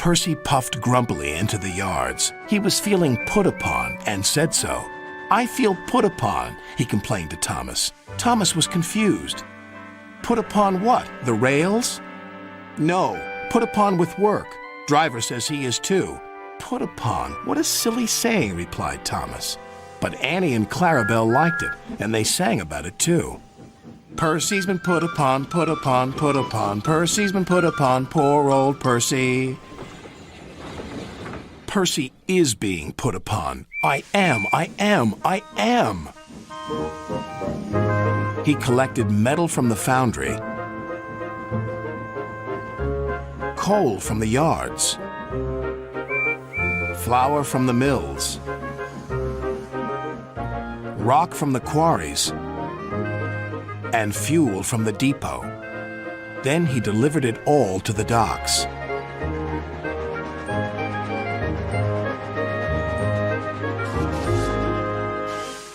Percy puffed grumpily into the yards. He was feeling put upon and said so. "I feel put upon," he complained to Thomas. Thomas was confused. Put upon what? The rails? No, put upon with work. Driver says he is too. Put upon? What a silly saying, replied Thomas. But Annie and Clarabelle liked it, and they sang about it too. Percy's been put upon, put upon, put upon. Percy's been put upon, poor old Percy. Percy is being put upon. I am. He collected metal from the foundry, coal from the yards, flour from the mills, rock from the quarries, and fuel from the depot. Then he delivered it all to the docks.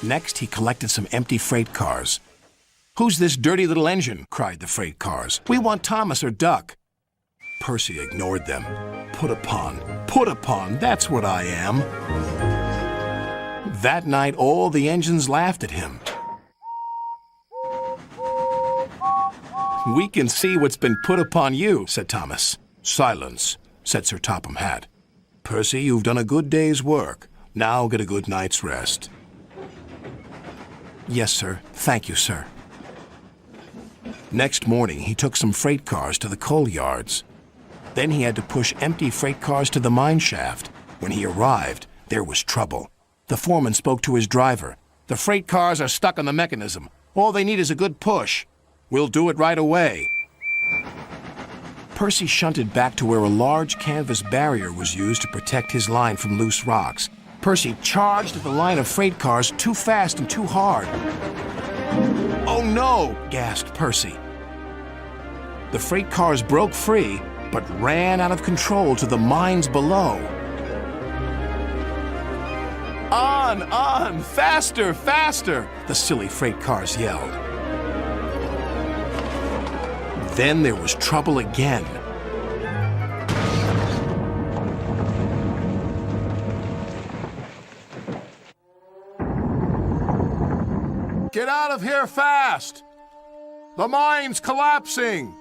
Next, he collected some empty freight cars. "Who's this dirty little engine?" cried the freight cars. "We want Thomas or Duck." Percy ignored them. Put upon, that's what I am. That night, all the engines laughed at him. "We can see what's been put upon you," said Thomas. "Silence," said Sir Topham Hatt. "Percy, you've done a good day's work. Now get a good night's rest." "Yes, sir. Thank you, sir." Next morning, he took some freight cars to the coal yards. Then he had to push empty freight cars to the mine shaft. When he arrived, there was trouble. The foreman spoke to his driver. "The freight cars are stuck on the mechanism. All they need is a good push. We'll do it right away." Percy shunted back to where a large canvas barrier was used to protect his line from loose rocks. Percy charged at the line of freight cars too fast and too hard. "Oh no!" gasped Percy. The freight cars broke free, but ran out of control to the mines below. On! Faster, faster!" the silly freight cars yelled. Then there was trouble again. "Get out of here fast! The mine's collapsing!"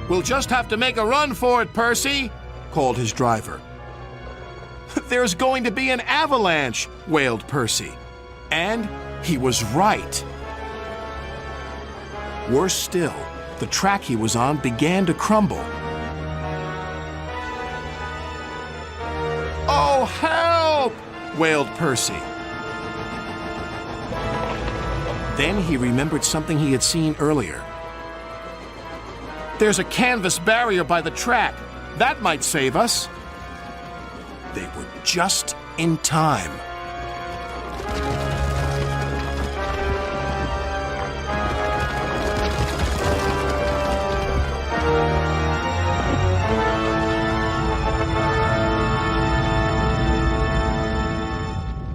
"We'll just have to make a run for it, Percy," called his driver. "There's going to be an avalanche," wailed Percy. And he was right. Worse still, the track he was on began to crumble. "Oh, help!" wailed Percy. Then he remembered something he had seen earlier. "There's a canvas barrier by the track. That might save us." They were just in time.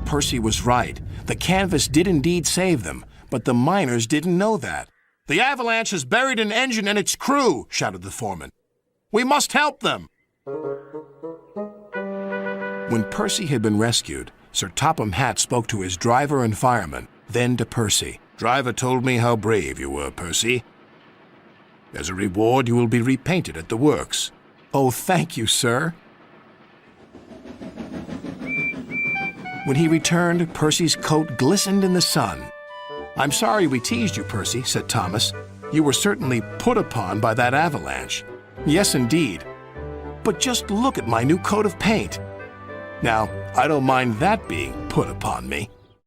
Percy was right. The canvas did indeed save them, but the miners didn't know that. "The avalanche has buried an engine and its crew," shouted the foreman. "We must help them." When Percy had been rescued, Sir Topham Hatt spoke to his driver and fireman, then to Percy. "Driver told me how brave you were, Percy. As a reward, you will be repainted at the works." "Oh, thank you, sir." When he returned, Percy's coat glistened in the sun. "I'm sorry we teased you, Percy," said Thomas. "You were certainly put upon by that avalanche." "Yes, indeed. But just look at my new coat of paint. Now, I don't mind that being put upon me."